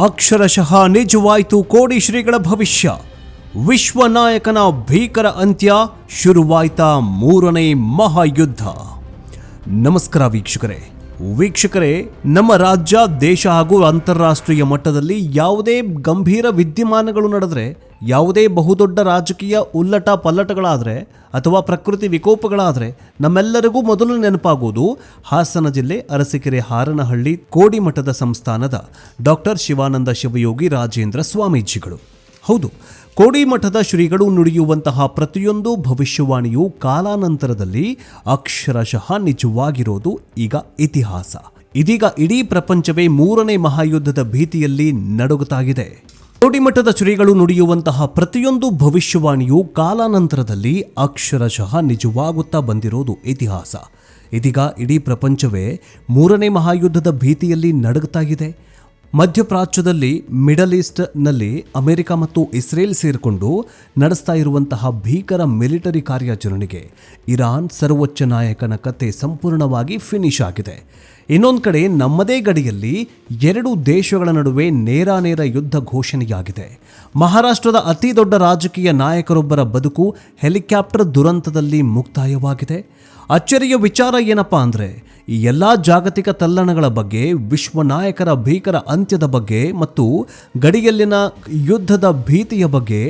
ಅಕ್ಷರಶಃ ನಿಜವಾಯಿತು ಕೋಡಿ ಶ್ರೀಗಳ ಭವಿಷ್ಯ. ವಿಶ್ವ ನಾಯಕನ ಭೀಕರ ಅಂತ್ಯ, ಶುರುವಾಯ್ತಾ ಮೂರನೇ ಮಹಾಯುದ್ಧ. ನಮಸ್ಕಾರ ವೀಕ್ಷಕರೇ, ನಮ್ಮ ರಾಜ್ಯ, ದೇಶ ಹಾಗೂ ಅಂತಾರಾಷ್ಟ್ರೀಯ ಮಟ್ಟದಲ್ಲಿ ಯಾವುದೇ ಗಂಭೀರ ವಿದ್ಯಮಾನಗಳು ನಡೆದರೆ, ಯಾವುದೇ ಬಹುದೊಡ್ಡ ರಾಜಕೀಯ ಉಲ್ಲಟ ಪಲ್ಲಟಗಳಾದರೆ ಅಥವಾ ಪ್ರಕೃತಿ ವಿಕೋಪಗಳಾದರೆ ನಮ್ಮೆಲ್ಲರಿಗೂ ಮೊದಲು ನೆನಪಾಗುವುದು ಹಾಸನ ಜಿಲ್ಲೆ ಅರಸೀಕೆರೆ ಹಾರನಹಳ್ಳಿ ಕೋಡಿಮಠದ ಸಂಸ್ಥಾನದ ಡಾಕ್ಟರ್ ಶಿವಾನಂದ ಶಿವಯೋಗಿ ರಾಜೇಂದ್ರ ಸ್ವಾಮೀಜಿಗಳು. ಹೌದು, ಕೋಡಿಮಠದ ಶ್ರೀಗಳು ನುಡಿಯುವಂತಹ ಪ್ರತಿಯೊಂದು ಭವಿಷ್ಯವಾಣಿಯು ಕಾಲಾನಂತರದಲ್ಲಿ ಅಕ್ಷರಶಃ ನಿಜವಾಗಿರೋದು ಈಗ ಇತಿಹಾಸ. ಇದೀಗ ಇಡೀ ಪ್ರಪಂಚವೇ ಮೂರನೇ ಮಹಾಯುದ್ಧದ ಭೀತಿಯಲ್ಲಿ ನಡುಗುತ್ತಾಗಿದೆ. ಕೋಡಿಮಠದ ಶ್ರೀಗಳು ನುಡಿಯುವಂತಹ ಪ್ರತಿಯೊಂದು ಭವಿಷ್ಯವಾಣಿಯು ಕಾಲಾನಂತರದಲ್ಲಿ ಅಕ್ಷರಶಃ ನಿಜವಾಗುತ್ತಾ ಬಂದಿರೋದು ಇತಿಹಾಸ. ಇದೀಗ ಇಡೀ ಪ್ರಪಂಚವೇ ಮೂರನೇ ಮಹಾಯುದ್ಧದ ಭೀತಿಯಲ್ಲಿ ನಡುಗುತ್ತಾಗಿದೆ. ಮಧ್ಯಪ್ರಾಚ್ಯದಲ್ಲಿ, ಮಿಡಲ್ ಈಸ್ಟ್ನಲ್ಲಿ ಅಮೆರಿಕ ಮತ್ತು ಇಸ್ರೇಲ್ ಸೇರಿಕೊಂಡು ನಡೆಸ್ತಾ ಇರುವಂತಹ ಭೀಕರ ಮಿಲಿಟರಿ ಕಾರ್ಯಾಚರಣೆಗೆ ಇರಾನ್ ಸರ್ವೋಚ್ಚ ನಾಯಕನ ಕತೆ ಸಂಪೂರ್ಣವಾಗಿ ಫಿನಿಶ್ ಆಗಿದೆ. ಇನ್ನೊಂದು ಕಡೆ ನಮ್ಮದೇ ಗಡಿಯಲ್ಲಿ ಎರಡು ದೇಶಗಳ ನಡುವೆ ನೇರಾನೇರ ಯುದ್ಧ ಘೋಷಣೆಯಾಗಿದೆ. ಮಹಾರಾಷ್ಟ್ರದ ಅತಿ ದೊಡ್ಡ ರಾಜಕೀಯ ನಾಯಕರೊಬ್ಬರ ಬದುಕು ಹೆಲಿಕಾಪ್ಟರ್ ದುರಂತದಲ್ಲಿ ಮುಕ್ತಾಯವಾಗಿದೆ. ಅಚ್ಚರಿಯ ವಿಚಾರ ಏನಪ್ಪಾ ಅಂದರೆ, ಈ ಎಲ್ಲ ಜಾಗತಿಕ ತಲ್ಲಣಗಳ ಬಗ್ಗೆ, ವಿಶ್ವ ನಾಯಕರ ಭೀಕರ ಅಂತ್ಯದ ಬಗ್ಗೆ ಮತ್ತು ಗಡಿಯಲ್ಲಿನ ಯುದ್ಧದ ಭೀತಿಯ ಬಗ್ಗೆ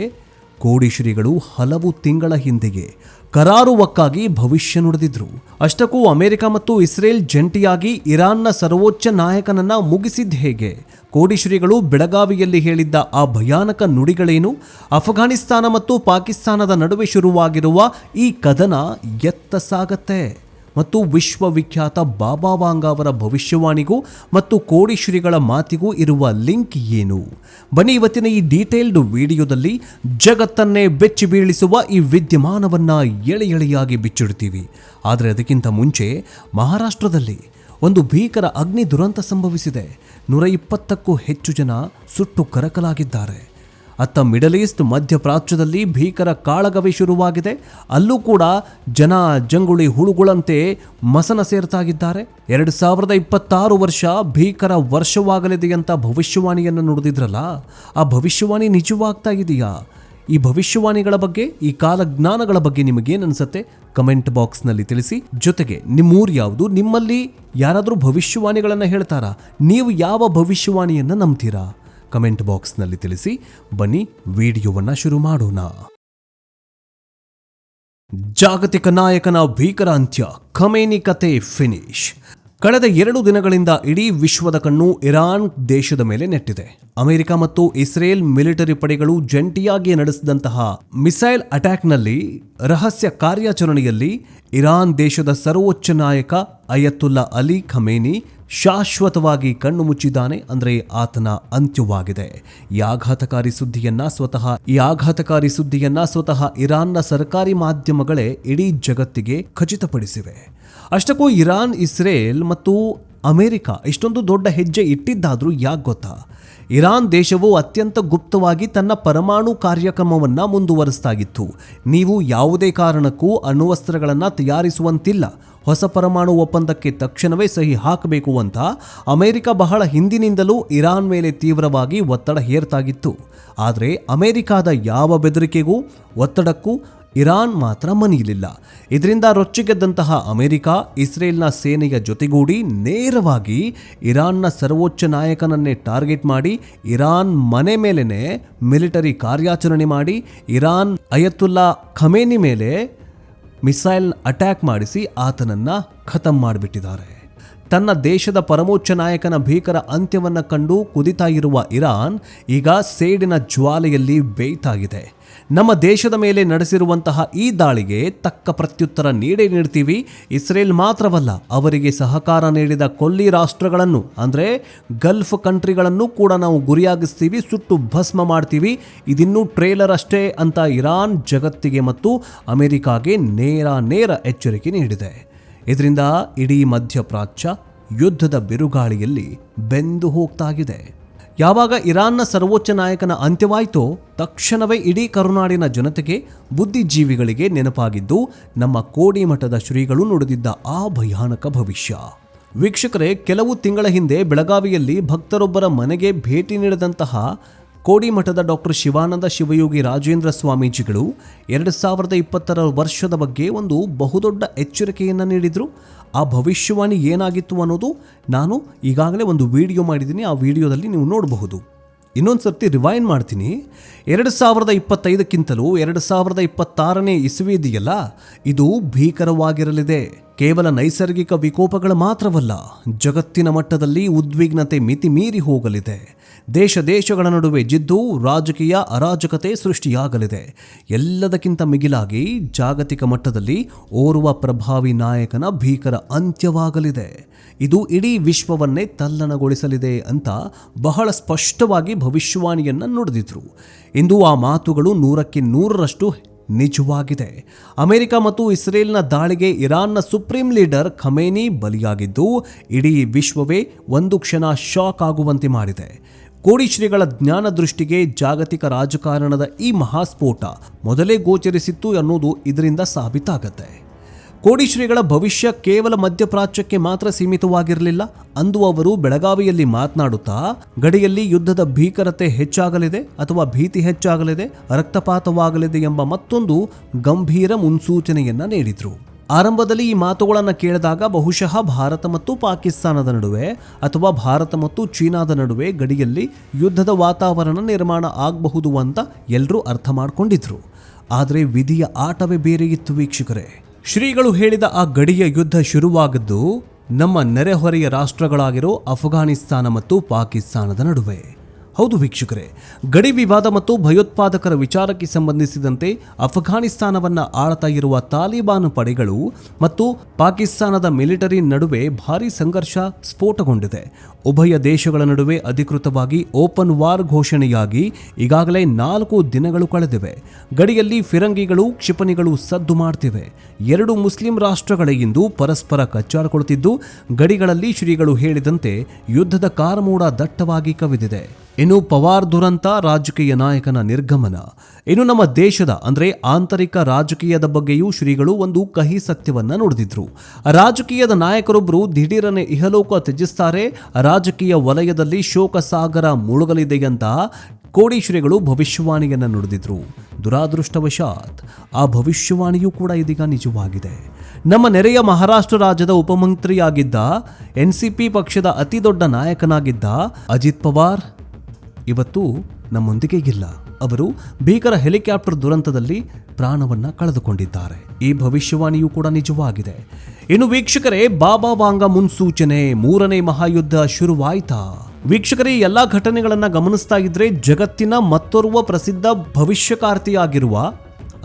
ಕೋಡಿ ಶ್ರೀಗಳು ಹಲವು ತಿಂಗಳ ಹಿಂದೆಯೇ ಕರಾರುವಕ್ಕಾಗಿ ಭವಿಷ್ಯ ನುಡಿದಿದ್ರು. ಅಷ್ಟಕ್ಕೂ ಅಮೆರಿಕ ಮತ್ತು ಇಸ್ರೇಲ್ ಜಂಟಿಯಾಗಿ ಇರಾನ್ನ ಸರ್ವೋಚ್ಚ ನಾಯಕನನ್ನ ಮುಗಿಸಿದ್ದು ಹೇಗೆ? ಕೋಡಿ ಶ್ರೀಗಳು ಬೆಳಗಾವಿಯಲ್ಲಿ ಹೇಳಿದ್ದ ಆ ಭಯಾನಕ ನುಡಿಗಳೇನು? ಅಫ್ಘಾನಿಸ್ತಾನ ಮತ್ತು ಪಾಕಿಸ್ತಾನದ ನಡುವೆ ಶುರುವಾಗಿರುವ ಈ ಕದನ ಎತ್ತ ಸಾಗತ್ತೆ ಮತ್ತು ವಿಶ್ವವಿಖ್ಯಾತ ಬಾಬಾ ವಾಂಗ ಅವರ ಭವಿಷ್ಯವಾಣಿಗೂ ಮತ್ತು ಕೋಡಿ ಶ್ರೀಗಳ ಮಾತಿಗೂ ಇರುವ ಲಿಂಕ್ ಏನು? ಬನ್ನಿ ಇವತ್ತಿನ ಈ ಡೀಟೇಲ್ಡ್ ವಿಡಿಯೋದಲ್ಲಿ ಜಗತ್ತನ್ನೇ ಬೆಚ್ಚಿ ಬೀಳಿಸುವ ಈ ವಿದ್ಯಮಾನವನ್ನು ಎಳೆಯಾಗಿ ಬಿಚ್ಚಿಡ್ತೀವಿ. ಆದರೆ ಅದಕ್ಕಿಂತ ಮುಂಚೆ ಮಹಾರಾಷ್ಟ್ರದಲ್ಲಿ ಒಂದು ಭೀಕರ ಅಗ್ನಿ ದುರಂತ ಸಂಭವಿಸಿದೆ. 120ಕ್ಕೂ ಹೆಚ್ಚು ಜನ ಸುಟ್ಟು ಕರಕಲಾಗಿದ್ದಾರೆ. ಅತ್ತ ಮಿಡಲ್ ಈಸ್ಟ್ ಮಧ್ಯಪ್ರಾಚ್ಯದಲ್ಲಿ ಭೀಕರ ಕಾಳಗವೇ ಶುರುವಾಗಿದೆ. ಅಲ್ಲೂ ಕೂಡ ಜನ ಜಂಗುಳಿ ಹುಳುಗಳಂತೆ ಮಸನ ಸೇರ್ತಾಗಿದ್ದಾರೆ. 2026 ವರ್ಷ ಭೀಕರ ವರ್ಷವಾಗಲಿದೆ ಅಂತ ಭವಿಷ್ಯವಾಣಿಯನ್ನು ನುಡಿದಿದ್ರಲ್ಲ, ಆ ಭವಿಷ್ಯವಾಣಿ ನಿಜವಾಗ್ತಾ ಇದೆಯಾ? ಈ ಭವಿಷ್ಯವಾಣಿಗಳ ಬಗ್ಗೆ, ಈ ಕಾಲಜ್ಞಾನಗಳ ಬಗ್ಗೆ ನಿಮಗೇನು ಅನ್ಸುತ್ತೆ? ಕಮೆಂಟ್ ಬಾಕ್ಸ್ನಲ್ಲಿ ತಿಳಿಸಿ. ಜೊತೆಗೆ ನಿಮ್ಮೂರು ಯಾವುದು? ನಿಮ್ಮಲ್ಲಿ ಯಾರಾದರೂ ಭವಿಷ್ಯವಾಣಿಗಳನ್ನು ಹೇಳ್ತಾರಾ? ನೀವು ಯಾವ ಭವಿಷ್ಯವಾಣಿಯನ್ನು ನಂಬ್ತೀರಾ? ಕಮೆಂಟ್ ಬಾಕ್ಸ್ನಲ್ಲಿ ತಿಳಿಸಿ. ಬನ್ನಿ ವಿಡಿಯೋವನ್ನು ಶುರು ಮಾಡೋಣ. ಜಾಗತಿಕ ನಾಯಕನ ಭೀಕರ ಅಂತ್ಯ, ಖಮೇನಿ ಕತೆ ಫಿನಿಶ್. ಕಳೆದ 2 ದಿನಗಳಿಂದ ಇಡೀ ವಿಶ್ವದ ಕಣ್ಣು ಇರಾನ್ ದೇಶದ ಮೇಲೆ ನೆಟ್ಟಿದೆ. ಅಮೆರಿಕ ಮತ್ತು ಇಸ್ರೇಲ್ ಮಿಲಿಟರಿ ಪಡೆಗಳು ಜಂಟಿಯಾಗಿ ನಡೆಸಿದಂತಹ ಮಿಸೈಲ್ ಅಟ್ಯಾಕ್ನಲ್ಲಿ, ರಹಸ್ಯ ಕಾರ್ಯಾಚರಣೆಯಲ್ಲಿ ಇರಾನ್ ದೇಶದ ಸರ್ವೋಚ್ಚ ನಾಯಕ ಅಯತುಲ್ಲಾ ಅಲಿ ಖಮೇನಿ ಶಾಶ್ವತವಾಗಿ ಕಣ್ಣು ಮುಚ್ಚಿದ್ದಾನೆ. ಅಂದರೆ ಆತನ ಅಂತ್ಯವಾಗಿದೆ. ಈ ಆಘಾತಕಾರಿ ಸುದ್ದಿಯನ್ನ ಸ್ವತಃ ಇರಾನ್ನ ಸರ್ಕಾರಿ ಮಾಧ್ಯಮಗಳೇ ಇಡೀ ಜಗತ್ತಿಗೆ ಖಚಿತಪಡಿಸಿವೆ. ಅಷ್ಟಕ್ಕೂ ಇರಾನ್, ಇಸ್ರೇಲ್ ಮತ್ತು ಅಮೆರಿಕ ಇಷ್ಟೊಂದು ದೊಡ್ಡ ಹೆಜ್ಜೆ ಇಟ್ಟಿದ್ದಾದ್ರೂ ಯಾಕೆ ಗೊತ್ತಾ? ಇರಾನ್ ದೇಶವು ಅತ್ಯಂತ ಗುಪ್ತವಾಗಿ ತನ್ನ ಪರಮಾಣು ಕಾರ್ಯಕ್ರಮವನ್ನು ಮುಂದುವರಿಸ್ತಾಗಿತ್ತು. ನೀವು ಯಾವುದೇ ಕಾರಣಕ್ಕೂ ಅಣ್ವಸ್ತ್ರಗಳನ್ನು ತಯಾರಿಸುವಂತಿಲ್ಲ, ಹೊಸ ಪರಮಾಣು ಒಪ್ಪಂದಕ್ಕೆ ತಕ್ಷಣವೇ ಸಹಿ ಹಾಕಬೇಕು ಅಂತ ಅಮೆರಿಕ ಬಹಳ ಹಿಂದಿನಿಂದಲೂ ಇರಾನ್ ಮೇಲೆ ತೀವ್ರವಾಗಿ ಒತ್ತಡ ಹೇರ್ತಾಗಿತ್ತು. ಆದರೆ ಅಮೆರಿಕದ ಯಾವ ಬೆದರಿಕೆಗೂ ಒತ್ತಡಕ್ಕೂ ಇರಾನ್ ಮಾತ್ರ ಮಣಿಯಲಿಲ್ಲ. ಇದರಿಂದ ರೊಚ್ಚಿಗೆದ್ದಂತಹ ಅಮೆರಿಕ ಇಸ್ರೇಲ್ನ ಸೇನೆಯ ಜೊತೆಗೂಡಿ ನೇರವಾಗಿ ಇರಾನ್ನ ಸರ್ವೋಚ್ಚ ನಾಯಕನನ್ನೇ ಟಾರ್ಗೆಟ್ ಮಾಡಿ, ಇರಾನ್ ಮನೆ ಮೇಲೆನೆ ಮಿಲಿಟರಿ ಕಾರ್ಯಾಚರಣೆ ಮಾಡಿ, ಇರಾನ್ ಅಯತುಲ್ಲಾ ಖಮೇನಿ ಮೇಲೆ ಮಿಸೈಲ್ ಅಟ್ಯಾಕ್ ಮಾಡಿಸಿ ಆತನನ್ನು ಖತಮ್ ಮಾಡಿಬಿಟ್ಟಿದ್ದಾರೆ. ತನ್ನ ದೇಶದ ಪರಮೋಚ್ಚ ನಾಯಕನ ಭೀಕರ ಅಂತ್ಯವನ್ನು ಕಂಡು ಕುದಿತಾ ಇರುವ ಇರಾನ್ ಈಗ ಸೇಡಿನ ಜ್ವಾಲೆಯಲ್ಲಿ ಬೇಯ್ತಾಗಿದೆ. ನಮ್ಮ ದೇಶದ ಮೇಲೆ ನಡೆಸಿರುವಂತಹ ಈ ದಾಳಿಗೆ ತಕ್ಕ ಪ್ರತ್ಯುತ್ತರ ನೀಡ್ತೀವಿ. ಇಸ್ರೇಲ್ ಮಾತ್ರವಲ್ಲ, ಅವರಿಗೆ ಸಹಕಾರ ನೀಡಿದ ಕೊಲ್ಲಿ ರಾಷ್ಟ್ರಗಳನ್ನು ಅಂದರೆ ಗಲ್ಫ್ ಕಂಟ್ರಿಗಳನ್ನು ಕೂಡ ನಾವು ಗುರಿಯಾಗಿಸ್ತೀವಿ, ಸುಟ್ಟು ಭಸ್ಮ ಮಾಡ್ತೀವಿ. ಇದಿನ್ನೂ ಟ್ರೇಲರ್ ಅಷ್ಟೇ ಅಂತ ಇರಾನ್ ಜಗತ್ತಿಗೆ ಮತ್ತು ಅಮೆರಿಕಾಗೆ ನೇರ ಎಚ್ಚರಿಕೆ ನೀಡಿದೆ. ಇದರಿಂದ ಇಡೀ ಮಧ್ಯಪ್ರಾಚ್ಯ ಯುದ್ಧದ ಬಿರುಗಾಳಿಯಲ್ಲಿ ಬೆಂದು ಹೋಗ್ತಾಗಿದೆ. ಯಾವಾಗ ಇರಾನ್ನ ಸರ್ವೋಚ್ಚ ನಾಯಕನ ಅಂತ್ಯವಾಯಿತೋ ತಕ್ಷಣವೇ ಇಡೀ ಕರುನಾಡಿನ ಜನತೆಗೆ, ಬುದ್ಧಿಜೀವಿಗಳಿಗೆ ನೆನಪಾಗಿದ್ದು ನಮ್ಮ ಕೋಡಿಮಠದ ಶ್ರೀಗಳು ನುಡಿದಿದ್ದ ಆ ಭಯಾನಕ ಭವಿಷ್ಯ. ವೀಕ್ಷಕರೇ, ಕೆಲವು ತಿಂಗಳ ಹಿಂದೆ ಬೆಳಗಾವಿಯಲ್ಲಿ ಭಕ್ತರೊಬ್ಬರ ಮನೆಗೆ ಭೇಟಿ ನೀಡಿದಂತಹ ಕೋಡಿಮಠದ ಡಾಕ್ಟರ್ ಶಿವಾನಂದ ಶಿವಯೋಗಿ ರಾಜೇಂದ್ರ ಸ್ವಾಮೀಜಿಗಳು 2020 ವರ್ಷದ ಬಗ್ಗೆ ಒಂದು ಬಹುದೊಡ್ಡ ಎಚ್ಚರಿಕೆಯನ್ನು ನೀಡಿದರು. ಆ ಭವಿಷ್ಯವಾಣಿ ಏನಾಗಿತ್ತು ಅನ್ನೋದು ನಾನು ಈಗಾಗಲೇ ಒಂದು ವಿಡಿಯೋ ಮಾಡಿದ್ದೀನಿ. ಆ ವಿಡಿಯೋದಲ್ಲಿ ನೀವು ನೋಡಬಹುದು. ಇನ್ನೊಂದು ಸರ್ತಿ ರಿವೈಂಡ್ ಮಾಡ್ತೀನಿ. 2025ಕ್ಕಿಂತಲೂ 2026ನೇ ಇಸವಿ ಇದೆಯಲ್ಲ, ಇದು ಭೀಕರವಾಗಿರಲಿದೆ. ಕೇವಲ ನೈಸರ್ಗಿಕ ವಿಕೋಪಗಳು ಮಾತ್ರವಲ್ಲ, ಜಗತ್ತಿನ ಮಟ್ಟದಲ್ಲಿ ಉದ್ವಿಗ್ನತೆ ಮಿತಿ ಮೀರಿ ಹೋಗಲಿದೆ. ದೇಶಗಳ ನಡುವೆ ಜಿದ್ದು ರಾಜಕೀಯ ಅರಾಜಕತೆ ಸೃಷ್ಟಿಯಾಗಲಿದೆ. ಎಲ್ಲದಕ್ಕಿಂತ ಮಿಗಿಲಾಗಿ ಜಾಗತಿಕ ಮಟ್ಟದಲ್ಲಿ ಓರ್ವ ಪ್ರಭಾವಿ ನಾಯಕನ ಭೀಕರ ಅಂತ್ಯವಾಗಲಿದೆ. ಇದು ಇಡೀ ವಿಶ್ವವನ್ನೇ ತಲ್ಲಣಗೊಳಿಸಲಿದೆ ಅಂತ ಬಹಳ ಸ್ಪಷ್ಟವಾಗಿ ಭವಿಷ್ಯವಾಣಿಯನ್ನು ನುಡಿದಿದ್ರು. ಇಂದು ಆ ಮಾತುಗಳು 100% ನಿಜವಾಗಿದೆ. ಅಮೆರಿಕ ಮತ್ತು ಇಸ್ರೇಲ್ನ ದಾಳಿಗೆ ಇರಾನ್ನ ಸುಪ್ರೀಂ ಲೀಡರ್ ಖಮೇನಿ ಬಲಿಯಾಗಿದ್ದು ಇಡೀ ವಿಶ್ವವೇ ಒಂದು ಕ್ಷಣ ಶಾಕ್ ಆಗುವಂತೆ ಮಾಡಿದೆ. ಕೋಡಿಶ್ರೀಗಳ ಜ್ಞಾನ ದೃಷ್ಟಿಗೆ ಜಾಗತಿಕ ರಾಜಕಾರಣದ ಈ ಮಹಾಸ್ಫೋಟ ಮೊದಲೇ ಗೋಚರಿಸಿತ್ತು ಅನ್ನೋದು ಇದರಿಂದ ಸಾಬೀತಾಗತ್ತೆ. ಕೋಡಿಶ್ರೀಗಳ ಭವಿಷ್ಯ ಕೇವಲ ಮಧ್ಯಪ್ರಾಚ್ಯಕ್ಕೆ ಮಾತ್ರ ಸೀಮಿತವಾಗಿರಲಿಲ್ಲ. ಅಂದು ಅವರು ಬೆಳಗಾವಿಯಲ್ಲಿ ಮಾತನಾಡುತ್ತಾ ಗಡಿಯಲ್ಲಿ ಯುದ್ಧದ ಭೀಕರತೆ ಹೆಚ್ಚಾಗಲಿದೆ ಅಥವಾ ಭೀತಿ ಹೆಚ್ಚಾಗಲಿದೆ, ರಕ್ತಪಾತವಾಗಲಿದೆ ಎಂಬ ಮತ್ತೊಂದು ಗಂಭೀರ ಮುನ್ಸೂಚನೆಯನ್ನ ನೀಡಿದ್ರು. ಆರಂಭದಲ್ಲಿ ಈ ಮಾತುಗಳನ್ನು ಕೇಳಿದಾಗ ಬಹುಶಃ ಭಾರತ ಮತ್ತು ಪಾಕಿಸ್ತಾನದ ನಡುವೆ ಅಥವಾ ಭಾರತ ಮತ್ತು ಚೀನಾದ ನಡುವೆ ಗಡಿಯಲ್ಲಿ ಯುದ್ಧದ ವಾತಾವರಣ ನಿರ್ಮಾಣ ಆಗಬಹುದು ಅಂತ ಎಲ್ಲರೂ ಅರ್ಥ ಮಾಡಿಕೊಂಡಿದ್ರು. ಆದರೆ ವಿಧಿಯ ಆಟವೇ ಬೇರೆ ಇತ್ತು ವೀಕ್ಷಕರೇ. ಶ್ರೀಗಳು ಹೇಳಿದ ಆ ಗಡಿಯ ಯುದ್ಧ ಶುರುವಾಗಿದ್ದು ನಮ್ಮ ನೆರೆಹೊರೆಯ ರಾಷ್ಟ್ರಗಳಾಗಿರೋ ಅಫ್ಘಾನಿಸ್ತಾನ ಮತ್ತು ಪಾಕಿಸ್ತಾನದ ನಡುವೆ. ಹೌದು ವೀಕ್ಷಕರೇ, ಗಡಿ ವಿವಾದ ಮತ್ತು ಭಯೋತ್ಪಾದಕರ ವಿಚಾರಕ್ಕೆ ಸಂಬಂಧಿಸಿದಂತೆ ಅಫ್ಘಾನಿಸ್ತಾನವನ್ನು ಆಳ್ತಾ ಇರುವ ತಾಲಿಬಾನ್ ಪಡೆಗಳು ಮತ್ತು ಪಾಕಿಸ್ತಾನದ ಮಿಲಿಟರಿ ನಡುವೆ ಭಾರೀ ಸಂಘರ್ಷ ಸ್ಫೋಟಗೊಂಡಿದೆ. ಉಭಯ ದೇಶಗಳ ನಡುವೆ ಅಧಿಕೃತವಾಗಿ ಓಪನ್ ವಾರ್ ಘೋಷಣೆಯಾಗಿ ಈಗಾಗಲೇ 4 ದಿನಗಳು ಕಳೆದಿವೆ. ಗಡಿಯಲ್ಲಿ ಫಿರಂಗಿಗಳು, ಕ್ಷಿಪಣಿಗಳು ಸದ್ದು ಮಾಡ್ತಿವೆ. 2 ಮುಸ್ಲಿಂ ರಾಷ್ಟ್ರಗಳೇ ಇಂದು ಪರಸ್ಪರ ಕಚ್ಚಾಡಿಕೊಳ್ಳುತ್ತಿದ್ದು ಗಡಿಗಳಲ್ಲಿ ಶ್ರೀಗಳು ಹೇಳಿದಂತೆ ಯುದ್ಧದ ಕಾರ್ಮೋಡ ದಟ್ಟವಾಗಿ ಕವಿದಿದೆ. ಇನ್ನು ಪವಾರ್ ದುರಂತ, ರಾಜಕೀಯ ನಾಯಕನ ನಿರ್ಗಮನ, ಇನ್ನು ನಮ್ಮ ದೇಶದ ಅಂದ್ರೆ ಆಂತರಿಕ ರಾಜಕೀಯದ ಬಗ್ಗೆಯೂ ಶ್ರೀಗಳು ಒಂದು ಕಹಿ ಸತ್ಯವನ್ನ ನುಡಿದಿದ್ರು. ರಾಜಕೀಯದ ನಾಯಕರೊಬ್ಬರು ದಿಢೀರನೆ ಇಹಲೋಕ ತ್ಯಜಿಸ್ತಾರೆ, ರಾಜಕೀಯ ವಲಯದಲ್ಲಿ ಶೋಕ ಸಾಗರ ಮುಳುಗಲಿದೆ ಅಂತ ಕೋಡಿ ಶ್ರೀಗಳು ಭವಿಷ್ಯವಾಣಿಯನ್ನು ನುಡಿದಿದ್ರು. ದುರಾದೃಷ್ಟವಶಾತ್ ಆ ಭವಿಷ್ಯವಾಣಿಯೂ ಕೂಡ ಇದೀಗ ನಿಜವಾಗಿದೆ. ನಮ್ಮ ನೆರೆಯ ಮಹಾರಾಷ್ಟ್ರ ರಾಜ್ಯದ ಉಪಮಂತ್ರಿಯಾಗಿದ್ದ NCP ಪಕ್ಷದ ಅತಿ ದೊಡ್ಡ ನಾಯಕನಾಗಿದ್ದ ಅಜಿತ್ ಪವಾರ್ ಇವತ್ತು ನಮ್ಮೊಂದಿಗೆ ಇಲ್ಲ. ಅವರು ಭೀಕರ ಹೆಲಿಕಾಪ್ಟರ್ ದುರಂತದಲ್ಲಿ ಪ್ರಾಣವನ್ನ ಕಳೆದುಕೊಂಡಿದ್ದಾರೆ. ಈ ಭವಿಷ್ಯವಾಣಿಯೂ ಕೂಡ ನಿಜವಾಗಿದೆ. ಇನ್ನು ವೀಕ್ಷಕರೇ, ಬಾಬಾ ವಾಂಗ ಮುನ್ಸೂಚನೆ, 3ನೇ ಮಹಾಯುದ್ಧ ಶುರುವಾಯ್ತಾ? ವೀಕ್ಷಕರೇ, ಈ ಎಲ್ಲಾ ಘಟನೆಗಳನ್ನ ಗಮನಿಸ್ತಾ ಇದ್ರೆ ಜಗತ್ತಿನ ಮತ್ತೋರ್ವ ಪ್ರಸಿದ್ಧ ಭವಿಷ್ಯಕಾರ್ತಿಯಾಗಿರುವ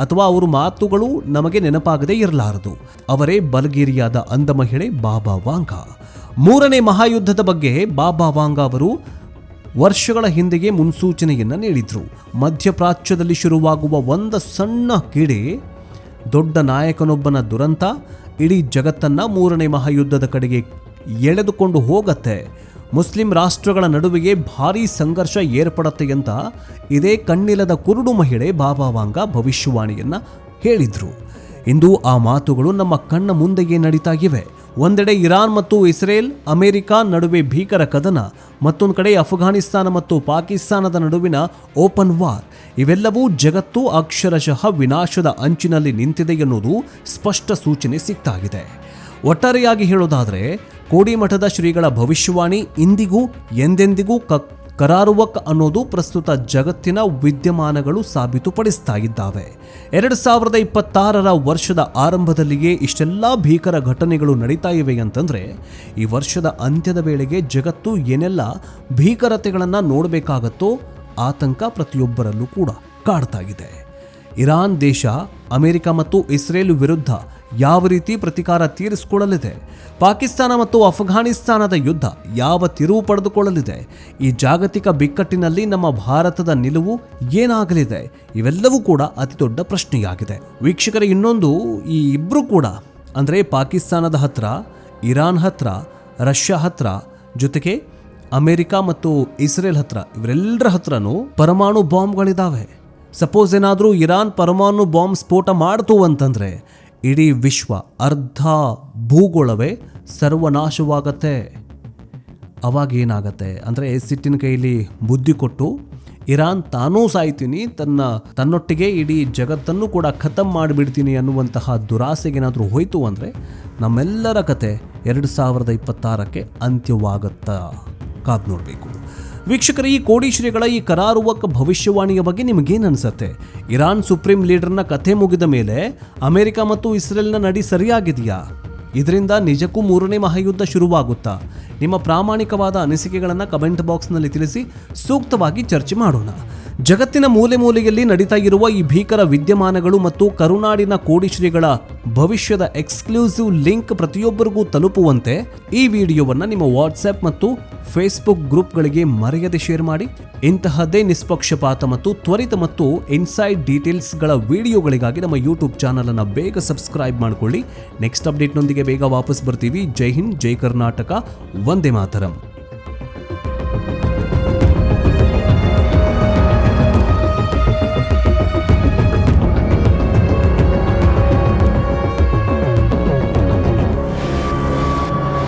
ಅಥವಾ ಅವರ ಮಾತುಗಳು ನಮಗೆ ನೆನಪಾಗದೇ ಇರಲಾರದು. ಅವರೇ ಬಲ್ಗೇರಿಯಾದ ಅಂಧ ಮಹಿಳೆ ಬಾಬಾ ವಾಂಗ. 3ನೇ ಮಹಾಯುದ್ಧದ ಬಗ್ಗೆ ಬಾಬಾ ವಾಂಗ ಅವರು ವರ್ಷಗಳ ಹಿಂದೆಯೇ ಮುನ್ಸೂಚನೆಯನ್ನ ನೀಡಿದ್ರು. ಮಧ್ಯಪ್ರಾಚ್ಯದಲ್ಲಿ ಶುರುವಾಗುವ ಒಂದು ಸಣ್ಣ ಕಿಡಿ, ದೊಡ್ಡ ನಾಯಕನೊಬ್ಬನ ದುರಂತ ಇಡೀ ಜಗತ್ತನ್ನ 3ನೇ ಮಹಾಯುದ್ಧದ ಕಡೆಗೆ ಎಳೆದುಕೊಂಡು ಹೋಗತ್ತೆ. ಮುಸ್ಲಿಂ ರಾಷ್ಟ್ರಗಳ ನಡುವೆಯೇ ಭಾರೀ ಸಂಘರ್ಷ ಏರ್ಪಡತ್ತೆ ಅಂತ ಇದೇ ಕಣ್ಣಿಲ್ಲದ ಕುರುಡು ಮಹಿಳೆ ಬಾಬಾ ವಾಂಗ ಭವಿಷ್ಯವಾಣಿಯನ್ನ ಹೇಳಿದ್ರು. ಇಂದು ಆ ಮಾತುಗಳು ನಮ್ಮ ಕಣ್ಣ ಮುಂದೆಯೇ ನಡೀತಾ ಇವೆ. ಒಂದೆಡೆ ಇರಾನ್ ಮತ್ತು ಇಸ್ರೇಲ್, ಅಮೆರಿಕ ನಡುವೆ ಭೀಕರ ಕದನ, ಮತ್ತೊಂದು ಕಡೆ ಅಫ್ಘಾನಿಸ್ತಾನ ಮತ್ತು ಪಾಕಿಸ್ತಾನದ ನಡುವಿನ ಓಪನ್ ವಾರ್. ಇವೆಲ್ಲವೂ ಜಗತ್ತು ಅಕ್ಷರಶಃ ವಿನಾಶದ ಅಂಚಿನಲ್ಲಿ ನಿಂತಿದೆ ಎನ್ನುವುದು ಸ್ಪಷ್ಟ ಸೂಚನೆ ಸಿಗ್ತಾಗಿದೆ. ಒಟ್ಟಾರೆಯಾಗಿ ಹೇಳೋದಾದರೆ ಕೋಡಿಮಠದ ಶ್ರೀಗಳ ಭವಿಷ್ಯವಾಣಿ ಇಂದಿಗೂ ಎಂದೆಂದಿಗೂ ಕರಾರುವಕ್ ಅನ್ನೋದು ಪ್ರಸ್ತುತ ಜಗತ್ತಿನ ವಿದ್ಯಮಾನಗಳು ಸಾಬೀತುಪಡಿಸ್ತಾ ಇದ್ದಾವೆ. 2026ರ ವರ್ಷದ ಆರಂಭದಲ್ಲಿಯೇ ಇಷ್ಟೆಲ್ಲ ಭೀಕರ ಘಟನೆಗಳು ನಡೀತಾ ಇವೆ ಅಂತಂದ್ರೆ ಈ ವರ್ಷದ ಅಂತ್ಯದ ವೇಳೆಗೆ ಜಗತ್ತು ಏನೆಲ್ಲ ಭೀಕರತೆಗಳನ್ನು ನೋಡಬೇಕಾಗತ್ತೋ ಆತಂಕ ಪ್ರತಿಯೊಬ್ಬರಲ್ಲೂ ಕೂಡ ಕಾಡ್ತಾ ಇದೆ. ಇರಾನ್ ದೇಶ ಅಮೆರಿಕ ಮತ್ತು ಇಸ್ರೇಲ್ ವಿರುದ್ಧ ಯಾವ ರೀತಿ ಪ್ರತಿಕಾರ ತೀರಿಸಿಕೊಳ್ಳಲಿದೆ? ಪಾಕಿಸ್ತಾನ ಮತ್ತು ಅಫ್ಘಾನಿಸ್ತಾನದ ಯುದ್ಧ ಯಾವ ತಿರುವು ಪಡೆದುಕೊಳ್ಳಲಿದೆ? ಈ ಜಾಗತಿಕ ಬಿಕ್ಕಟ್ಟಿನಲ್ಲಿ ನಮ್ಮ ಭಾರತದ ನಿಲುವು ಏನಾಗಲಿದೆ? ಇವೆಲ್ಲವೂ ಕೂಡ ಅತಿ ದೊಡ್ಡ ಪ್ರಶ್ನೆಯಾಗಿದೆ. ವೀಕ್ಷಕರೇ, ಇನ್ನೊಂದು, ಈ ಇಬ್ಬರು ಕೂಡ ಅಂದರೆ ಪಾಕಿಸ್ತಾನದ ಹತ್ರ, ಇರಾನ್ ಹತ್ರ, ರಷ್ಯಾ ಹತ್ರ, ಜೊತೆಗೆ ಅಮೆರಿಕ ಮತ್ತು ಇಸ್ರೇಲ್ ಹತ್ರ, ಇವರೆಲ್ಲರ ಹತ್ರನೂ ಪರಮಾಣು ಬಾಂಬ್ಗಳಿದ್ದಾವೆ. ಸಪೋಸ್ ಏನಾದರೂ ಇರಾನ್ ಪರಮಾಣು ಬಾಂಬ್ ಸ್ಫೋಟ ಮಾಡ್ತು ಅಂತಂದ್ರೆ ಇಡೀ ವಿಶ್ವ ಅರ್ಧ ಭೂಗೋಳವೇ ಸರ್ವನಾಶವಾಗತ್ತೆ. ಅವಾಗ ಏನಾಗತ್ತೆ ಅಂದರೆ ಸಿಟ್ಟಿನ ಕೈಲಿ ಬುದ್ಧಿ ಕೊಟ್ಟು ಇರಾನ್ ತಾನೂ ಸಾಯ್ತೀನಿ, ತನ್ನೊಟ್ಟಿಗೆ ಇಡೀ ಜಗತ್ತನ್ನು ಕೂಡ ಖತಮ್ ಮಾಡಿಬಿಡ್ತೀನಿ ಅನ್ನುವಂತಹ ದುರಾಸೆಗೇನಾದರೂ ಹೋಯಿತು ಅಂದರೆ ನಮ್ಮೆಲ್ಲರ ಕತೆ 2026ಕ್ಕೆ ಅಂತ್ಯವಾಗುತ್ತಾ ಕಾದು ನೋಡಬೇಕು. ವೀಕ್ಷಕರ, ಈ ಕೋಡಿಶ್ರೀಗಳ ಈ ಕರಾರುವಕ್ಕ ಭವಿಷ್ಯವಾಣಿಯ ಬಗ್ಗೆ ನಿಮಗೇನು ಅನಿಸುತ್ತೆ? ಇರಾನ್ ಸುಪ್ರೀಂ ಲೀಡರ್ನ ಕಥೆ ಮುಗಿದ ಮೇಲೆ ಅಮೆರಿಕ ಮತ್ತು ಇಸ್ರೇಲ್ನ ನಡಿ ಸರಿಯಾಗಿದೆಯಾ? ಇದರಿಂದ ನಿಜಕ್ಕೂ ಮೂರನೇ ಮಹಾಯುದ್ಧ ಶುರುವಾಗುತ್ತಾ? ನಿಮ್ಮ ಪ್ರಾಮಾಣಿಕವಾದ ಅನಿಸಿಕೆಗಳನ್ನು ಕಮೆಂಟ್ ಬಾಕ್ಸ್ನಲ್ಲಿ ತಿಳಿಸಿ, ಸೂಕ್ತವಾಗಿ ಚರ್ಚೆ ಮಾಡೋಣ. ಜಗತ್ತಿನ ಮೂಲೆ ಮೂಲೆಯಲ್ಲಿ ನಡೀತಾ ಇರುವ ಈ ಭೀಕರ ವಿದ್ಯಮಾನಗಳು ಮತ್ತು ಕರುನಾಡಿನ ಕೋಡಿಶ್ರೀಗಳ ಭವಿಷ್ಯದ ಎಕ್ಸ್ಕ್ಲೂಸಿವ್ ಲಿಂಕ್ ಪ್ರತಿಯೊಬ್ಬರಿಗೂ ತಲುಪುವಂತೆ ಈ ವಿಡಿಯೋವನ್ನು ನಿಮ್ಮ ವಾಟ್ಸ್ಆ್ಯಪ್ ಮತ್ತು ಫೇಸ್ಬುಕ್ ಗ್ರೂಪ್ಗಳಿಗೆ ಮರೆಯದೆ ಶೇರ್ ಮಾಡಿ. ಇಂತಹದ್ದೇ ನಿಷ್ಪಕ್ಷಪಾತ ಮತ್ತು ತ್ವರಿತ ಮತ್ತು ಇನ್ಸೈಡ್ ಡೀಟೇಲ್ಸ್ಗಳ ವಿಡಿಯೋಗಳಿಗಾಗಿ ನಮ್ಮ ಯೂಟ್ಯೂಬ್ ಚಾನಲನ್ನು ಬೇಗ ಸಬ್ಸ್ಕ್ರೈಬ್ ಮಾಡಿಕೊಳ್ಳಿ. ನೆಕ್ಸ್ಟ್ ಅಪ್ಡೇಟ್ನೊಂದಿಗೆ ಬೇಗ ವಾಪಸ್ ಬರ್ತೀವಿ. ಜೈ ಹಿಂದ್, ಜೈ ಕರ್ನಾಟಕ, ವಂದೇ ಮಾತರಂ.